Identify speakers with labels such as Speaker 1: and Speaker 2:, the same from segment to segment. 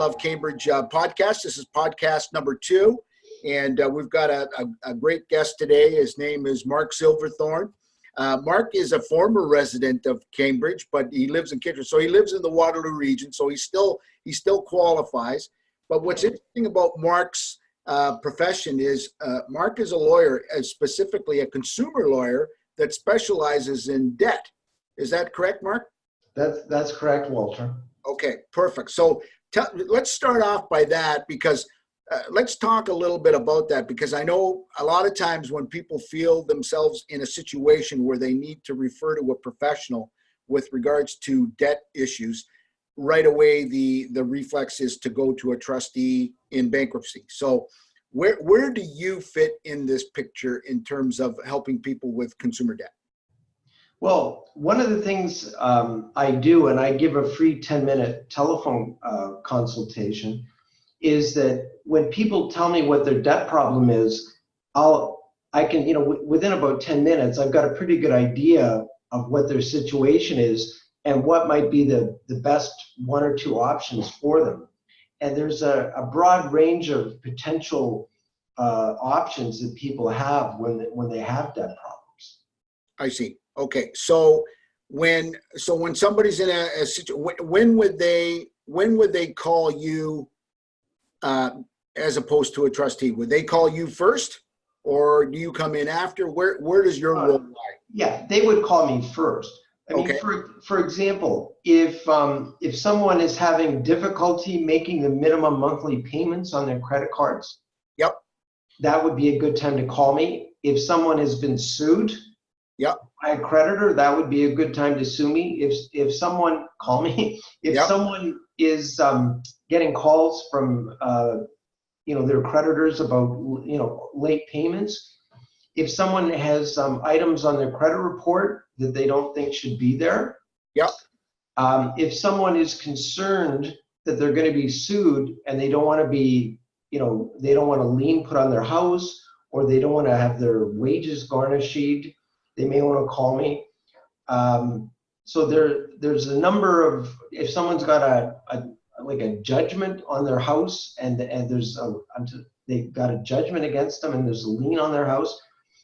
Speaker 1: Love Cambridge podcast. This is podcast number 2, and we've got a great guest today. His name is Mark Silverthorn. Mark is a former resident of Cambridge, but he lives in Kitchener, so he lives in the Waterloo region. So he still qualifies. But what's interesting about Mark's profession is Mark is a lawyer, specifically a consumer lawyer that specializes in debt. Is that correct, Mark?
Speaker 2: That's correct, Walter.
Speaker 1: Okay, perfect. So let's start off by that, because let's talk a little bit about that, because I know a lot of times when people feel themselves in a situation where they need to refer to a professional with regards to debt issues, right away the reflex is to go to a trustee in bankruptcy. So where do you fit in this picture in terms of helping people with consumer debt?
Speaker 2: Well, one of the things I do, and I give a free 10-minute telephone consultation, is that when people tell me what their debt problem is, I can, within about 10 minutes, I've got a pretty good idea of what their situation is and what might be the best 1 or 2 options for them. And there's a broad range of potential options that people have when they have debt problems.
Speaker 1: I see. Okay, so when somebody's in a situation, when would they call you as opposed to a trustee? Would they call you first, or do you come in after? Where does your role lie?
Speaker 2: Yeah, they would call me first. I mean, for example, if someone is having difficulty making the minimum monthly payments on their credit cards,
Speaker 1: yep,
Speaker 2: that would be a good time to call me. If someone has been sued,
Speaker 1: yep,
Speaker 2: by a creditor, that would be a good time to sue me. If someone call me, if
Speaker 1: yep,
Speaker 2: someone is getting calls from their creditors about late payments, if someone has items on their credit report that they don't think should be there,
Speaker 1: yep,
Speaker 2: if someone is concerned that they're going to be sued and they don't want to be, they don't want a lien put on their house, or they don't want to have their wages garnished, they may want to call me. So there's a number of, if someone's got a judgment on their house and they've got a judgment against them and there's a lien on their house.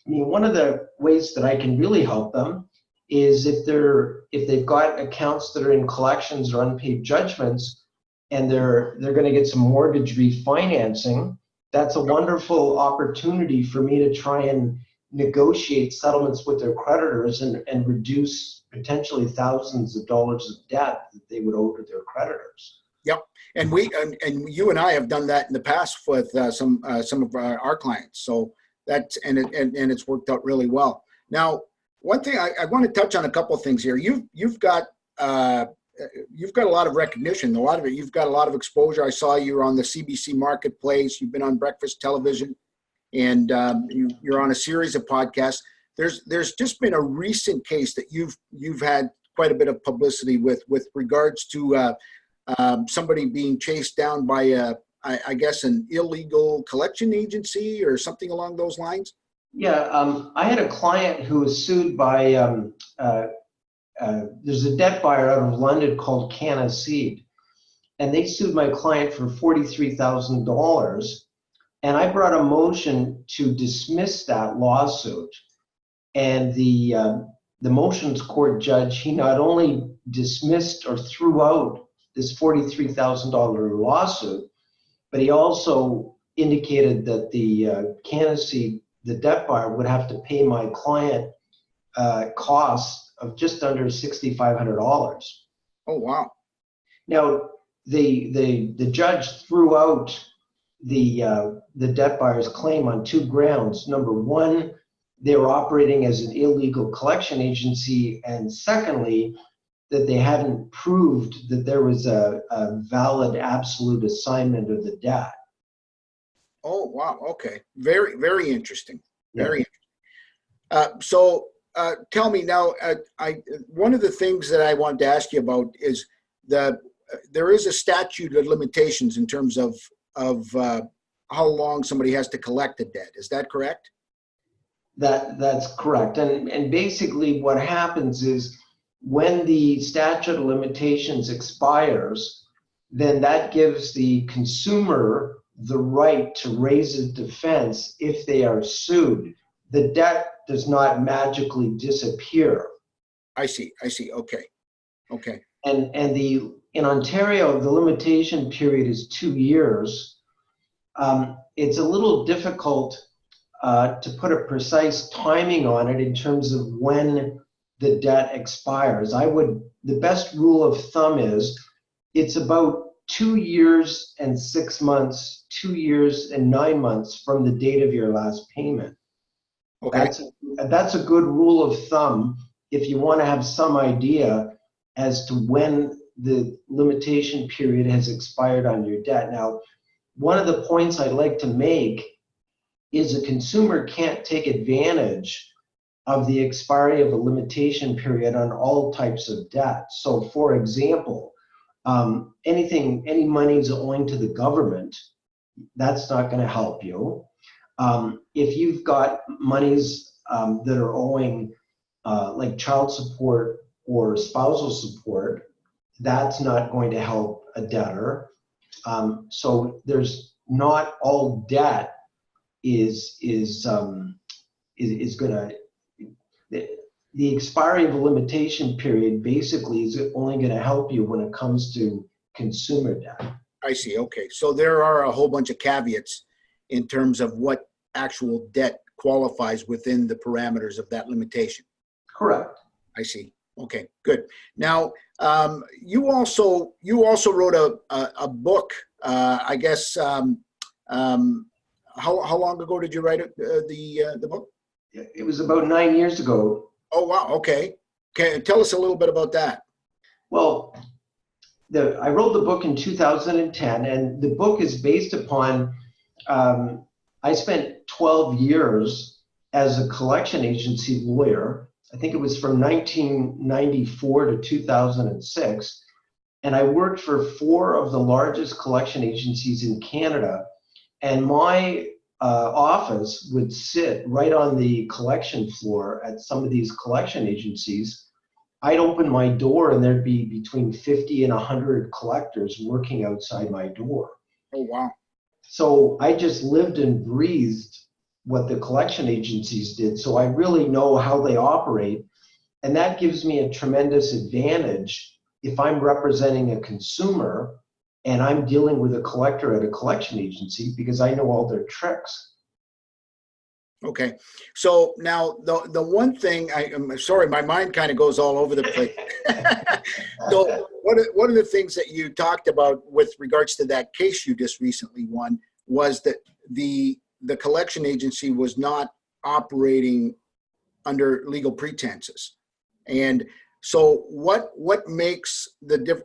Speaker 2: I mean, one of the ways that I can really help them is if they've got accounts that are in collections or unpaid judgments and they're going to get some mortgage refinancing. That's a wonderful opportunity for me to try and negotiate settlements with their creditors and reduce potentially thousands of dollars of debt that they would owe to their creditors.
Speaker 1: Yep, and you and I have done that in the past with some of our clients. So that's and it's worked out really well. Now, one thing I want to touch on a couple of things here. You've got a lot of recognition. A lot of it. You've got a lot of exposure. I saw you were on the CBC Marketplace. You've been on breakfast television. And you're on a series of podcasts. There's just been a recent case that you've had quite a bit of publicity with regards to somebody being chased down by I guess an illegal collection agency or something along those lines.
Speaker 2: Yeah, I had a client who was sued by there's a debt buyer out of London called Canna Seed, and they sued my client for $43,000. And I brought a motion to dismiss that lawsuit. And the motions court judge, he not only dismissed or threw out this $43,000 lawsuit, but he also indicated that the candidacy, the debt buyer, would have to pay my client costs of just under $6,500.
Speaker 1: Oh, wow.
Speaker 2: Now, the judge threw out the debt buyer's claim on 2 grounds. Number one, they were operating as an illegal collection agency, and secondly, that they hadn't proved that there was a valid absolute assignment of the debt.
Speaker 1: Oh, wow. Okay. Very, very interesting. Very
Speaker 2: Yeah.
Speaker 1: interesting. So tell me now, one of the things that I wanted to ask you about is there is a statute of limitations in terms of how long somebody has to collect a debt. Is that correct?
Speaker 2: That's correct. And basically what happens is when the statute of limitations expires, then that gives the consumer the right to raise a defense if they are sued. The debt does not magically disappear.
Speaker 1: I see. Okay.
Speaker 2: And in Ontario, the limitation period is 2 years. It's a little difficult to put a precise timing on it in terms of when the debt expires. The best rule of thumb is it's about 2 years and 6 months, 2 years and 9 months from the date of your last payment.
Speaker 1: Okay.
Speaker 2: That's a good rule of thumb if you want to have some idea as to when the limitation period has expired on your debt. Now, one of the points I'd like to make is a consumer can't take advantage of the expiry of a limitation period on all types of debt. So, for example, any monies owing to the government, that's not going to help you. If you've got monies that are owing like child support or spousal support, that's not going to help a debtor. So there's not all debt is going to, the expiry of a limitation period basically is only going to help you when it comes to consumer debt.
Speaker 1: I see. Okay. So there are a whole bunch of caveats in terms of what actual debt qualifies within the parameters of that limitation.
Speaker 2: Correct.
Speaker 1: I see. Okay, good. Now, you also wrote a book. I guess how long ago did you write it, the book?
Speaker 2: It was about 9 years ago.
Speaker 1: Oh wow. Okay. Tell us a little bit about that.
Speaker 2: Well, I wrote the book in 2010, and the book is based upon. I spent 12 years as a collection agency lawyer. I think it was from 1994 to 2006. And I worked for 4 of the largest collection agencies in Canada. And my office would sit right on the collection floor at some of these collection agencies. I'd open my door and there'd be between 50 and 100 collectors working outside my door.
Speaker 1: Oh, wow.
Speaker 2: So I just lived and breathed what the collection agencies did. So I really know how they operate. And that gives me a tremendous advantage if I'm representing a consumer and I'm dealing with a collector at a collection agency, because I know all their tricks.
Speaker 1: Okay. So now the one thing, I'm sorry, my mind kind of goes all over the place. So one of the things that you talked about with regards to that case you just recently won was that the collection agency was not operating under legal pretenses. And so what makes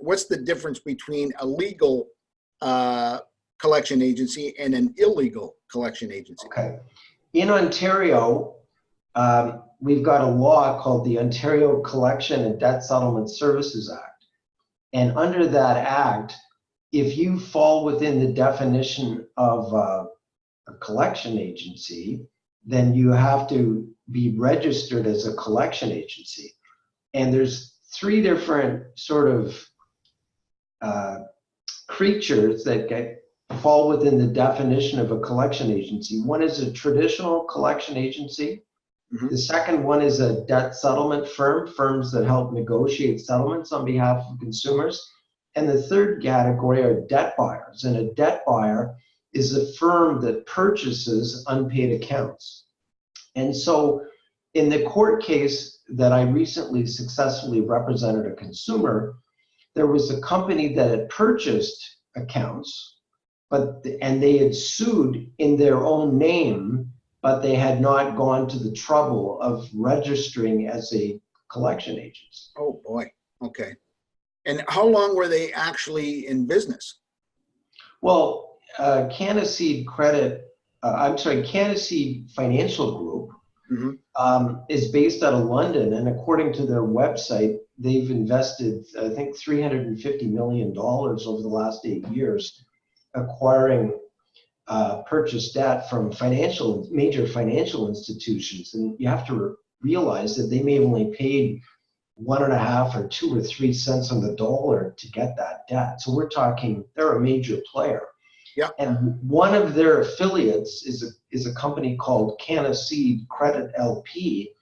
Speaker 1: what's the difference between a legal collection agency and an illegal collection agency?
Speaker 2: Okay. In Ontario, we've got a law called the Ontario Collection and Debt Settlement Services Act. And under that act, if you fall within the definition of a collection agency, then you have to be registered as a collection agency. And there's 3 different sort of creatures that fall within the definition of a collection agency. One is a traditional collection agency. Mm-hmm. The second one is a debt settlement firm, firms that help negotiate settlements on behalf of consumers. And the third category are debt buyers. And a debt buyer is a firm that purchases unpaid accounts. And so in the court case that I recently successfully represented a consumer, there was a company that had purchased accounts, and they had sued in their own name, but they had not gone to the trouble of registering as a collection agent.
Speaker 1: Oh boy. Okay. And how long were they actually in business?
Speaker 2: Well, Canaseed Financial Group is based out of London, and according to their website, they've invested, I think, $350 million over the last 8 years, acquiring purchased debt from major financial institutions. And you have to realize that they may have only paid 1.5 or 2 or 3 cents on the dollar to get that debt. So we're talking, they're a major player.
Speaker 1: Yeah.
Speaker 2: And one of their affiliates is a company called Canaseed Credit LP.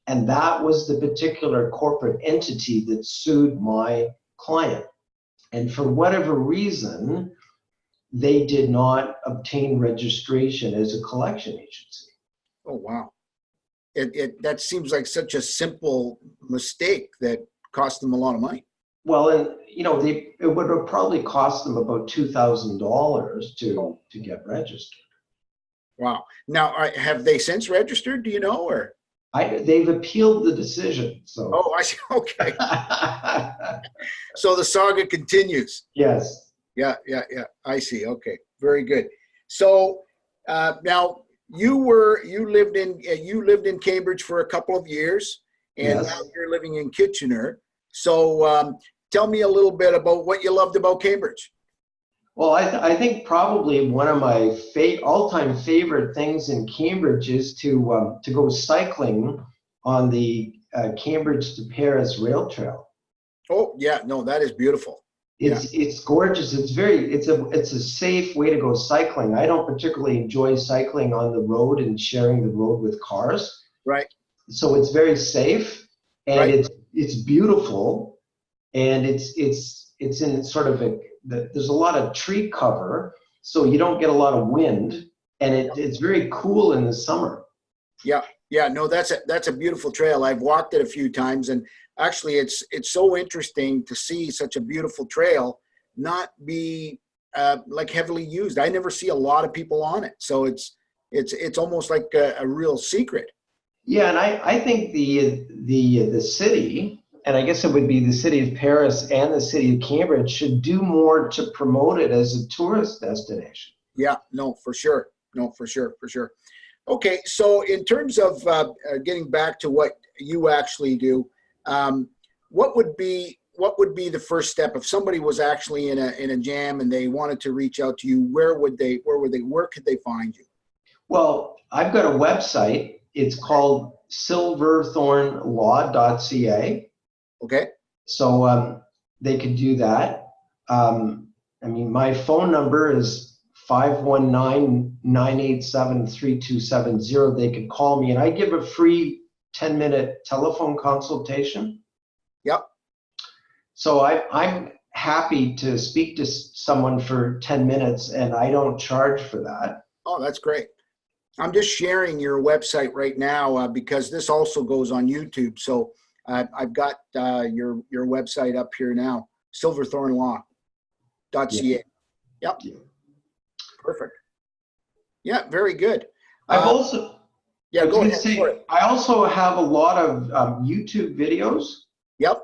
Speaker 2: And that was the particular corporate entity that sued my client. And for whatever reason, they did not obtain registration as a collection agency.
Speaker 1: Oh, wow. That seems like such a simple mistake that cost them a lot of money.
Speaker 2: Well, and it would have probably cost them about $2,000 to get registered.
Speaker 1: Wow. Now, have they since registered? Do you know, or?
Speaker 2: They've appealed the decision. So.
Speaker 1: Oh, I see. Okay. So the saga continues.
Speaker 2: Yes.
Speaker 1: Yeah. I see. Okay. Very good. So now you lived in Cambridge for a couple of years, and
Speaker 2: Yes.
Speaker 1: now you're living in Kitchener. So tell me a little bit about what you loved about Cambridge.
Speaker 2: Well, I think probably one of my all-time favorite things in Cambridge is to go cycling on the Cambridge to Paris rail trail.
Speaker 1: Oh yeah, no, that is beautiful.
Speaker 2: It's gorgeous. It's a safe way to go cycling. I don't particularly enjoy cycling on the road and sharing the road with cars.
Speaker 1: Right.
Speaker 2: So it's very safe, and
Speaker 1: right.
Speaker 2: it's beautiful, and it's in sort of there's a lot of tree cover, so you don't get a lot of wind, and it's very cool in the summer.
Speaker 1: Yeah, no, that's a beautiful trail. I've walked it a few times, and actually it's so interesting to see such a beautiful trail not be like heavily used. I never see a lot of people on it, so it's almost like a real secret.
Speaker 2: Yeah, and I think the city, and I guess it would be the city of Paris and the city of Cambridge, should do more to promote it as a tourist destination.
Speaker 1: Yeah, no, for sure. No, for sure. Okay, so in terms of getting back to what you actually do, what would be the first step if somebody was actually in a jam and they wanted to reach out to you? Where could they find you?
Speaker 2: Well, I've got a website. It's called silverthornlaw.ca.
Speaker 1: Okay.
Speaker 2: So they could do that. My phone number is 519-987-3270. They could call me, and I give a free 10-minute telephone consultation.
Speaker 1: Yep.
Speaker 2: So I'm happy to speak to someone for 10 minutes, and I don't charge for that.
Speaker 1: Oh, that's great. I'm just sharing your website right now because this also goes on YouTube. So I've got your website up here now, silverthornlaw.ca.
Speaker 2: Yeah.
Speaker 1: Yep. Yeah. Perfect. Yeah, very good.
Speaker 2: I've also,
Speaker 1: yeah, go ahead.
Speaker 2: I also have a lot of YouTube videos.
Speaker 1: Yep.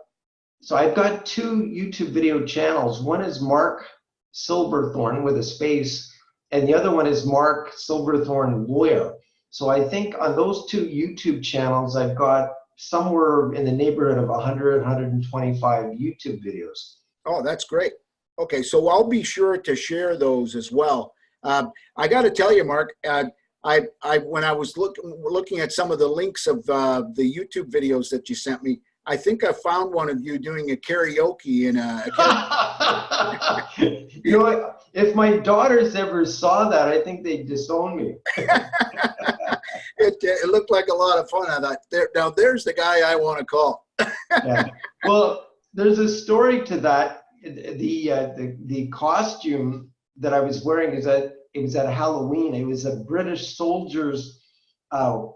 Speaker 2: So I've got 2 YouTube video channels. One is Mark Silverthorn with a space, and the other one is Mark Silverthorn Lawyer. So I think on those 2 YouTube channels, I've got somewhere in the neighborhood of 100, 125 YouTube videos.
Speaker 1: Oh, that's great. Okay, so I'll be sure to share those as well. I got to tell you, Mark, when I was looking at some of the links of the YouTube videos that you sent me, I think I found one of you doing a karaoke in a
Speaker 2: You know what? If my daughters ever saw that, I think they'd disown me.
Speaker 1: It looked like a lot of fun. I thought, there's the guy I want to call.
Speaker 2: Yeah. Well, there's a story to that. The costume that I was wearing it was at Halloween. It was a British soldier's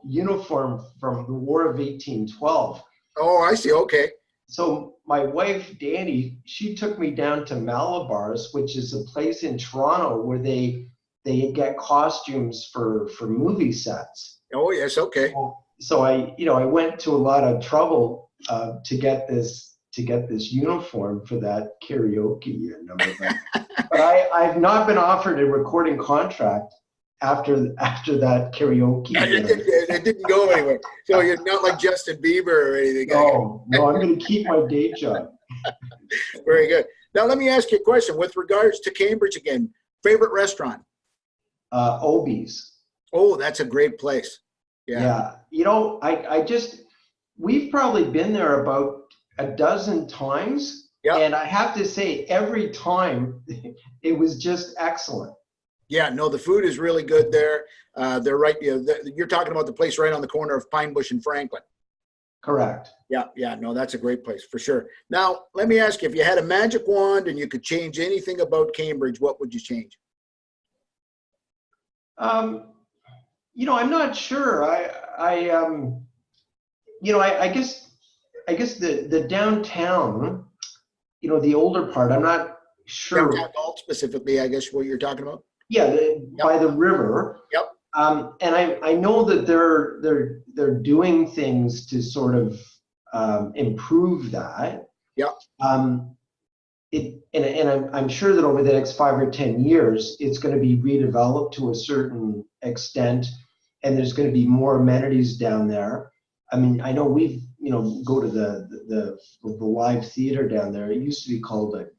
Speaker 2: uniform from the War of 1812.
Speaker 1: Oh, I see. Okay.
Speaker 2: So my wife, Danny, she took me down to Malabar's, which is a place in Toronto where they get costumes for movie sets.
Speaker 1: Oh, yes. Okay.
Speaker 2: So I went to a lot of trouble to get this uniform for that karaoke number. But I've not been offered a recording contract after that karaoke.
Speaker 1: It didn't go anywhere. So you're not like Justin Bieber or anything.
Speaker 2: No, I'm going to keep my day job.
Speaker 1: Very good. Now let me ask you a question with regards to Cambridge again. Favorite restaurant?
Speaker 2: Obi's.
Speaker 1: Oh, that's a great place. Yeah.
Speaker 2: Yeah. We've probably been there about a dozen times.
Speaker 1: Yeah.
Speaker 2: And I have to say, every time it was just excellent.
Speaker 1: Yeah, no, the food is really good there. They're right. You're talking about the place right on the corner of Pine Bush and Franklin.
Speaker 2: Correct.
Speaker 1: Yeah, no, that's a great place for sure. Now, let me ask you, if you had a magic wand and you could change anything about Cambridge, what would you change?
Speaker 2: You know, I'm not sure. I guess the downtown, you know, the older part, I'm not sure.
Speaker 1: Downtown Galt specifically, I guess what you're talking about?
Speaker 2: Yeah,
Speaker 1: Yep.
Speaker 2: by the river.
Speaker 1: Yep.
Speaker 2: And I know that they're doing things to sort of improve that.
Speaker 1: Yep.
Speaker 2: I'm sure that over the next 5 or 10 years, it's going to be redeveloped to a certain extent, and there's going to be more amenities down there. I mean, I know we've, you know, go to the live theater down there. It used to be called
Speaker 1: the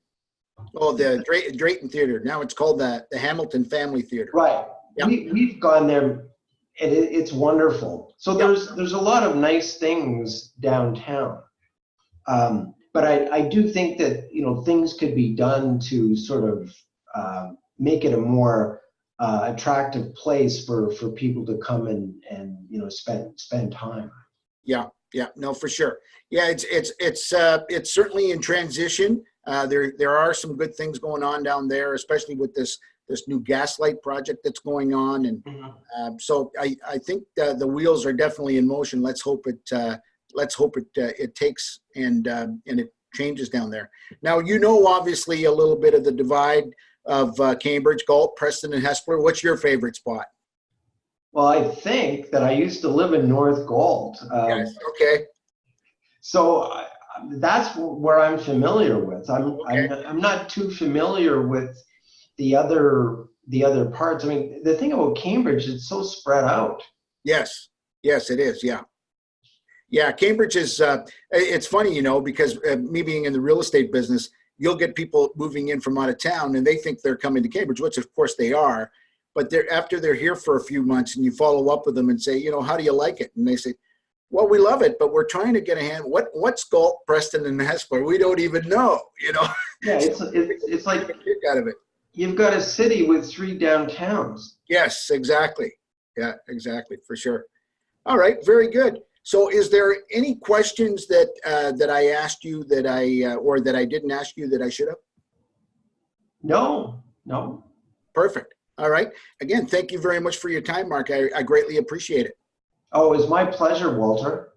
Speaker 1: Drayton Theater. Now it's called the Hamilton Family Theater.
Speaker 2: Right. Yep. We've gone there, and it's wonderful. So there's a lot of nice things downtown. But I do think that, you know, things could be done to sort of make it a more attractive place for people to come and you know, spend time.
Speaker 1: Yeah, no, for sure. Yeah, it's certainly in transition. There are some good things going on down there, especially with this new gaslight project that's going on, and so I think the wheels are definitely in motion. Let's hope it takes and it changes down there. Now, you know, obviously a little bit of the divide of Cambridge, Galt, Preston, and Hespeler. What's your favorite spot?
Speaker 2: Well, I think that I used to live in North Galt.
Speaker 1: Yes. Okay.
Speaker 2: So that's where I'm familiar with. I'm not too familiar with the other parts. I mean, the thing about Cambridge, it's so spread out.
Speaker 1: Yes, it is. Yeah, Cambridge is, it's funny, you know, because me being in the real estate business, you'll get people moving in from out of town and they think they're coming to Cambridge, which of course they are. But after they're here for a few months and you follow up with them and say, you know, how do you like it? And they say, well, we love it, but we're trying to get a hand. What's Galt, Preston, and Hespeler? We don't even know, you know?
Speaker 2: Yeah, it's like
Speaker 1: out of it.
Speaker 2: You've got a city with 3 downtowns.
Speaker 1: Yes, exactly. Yeah, exactly, for sure. All right, very good. So is there any questions that I asked you that or that I didn't ask you that I should have?
Speaker 2: No.
Speaker 1: Perfect. All right. Again, thank you very much for your time, Mark. I greatly appreciate it.
Speaker 2: Oh, it's my pleasure, Walter.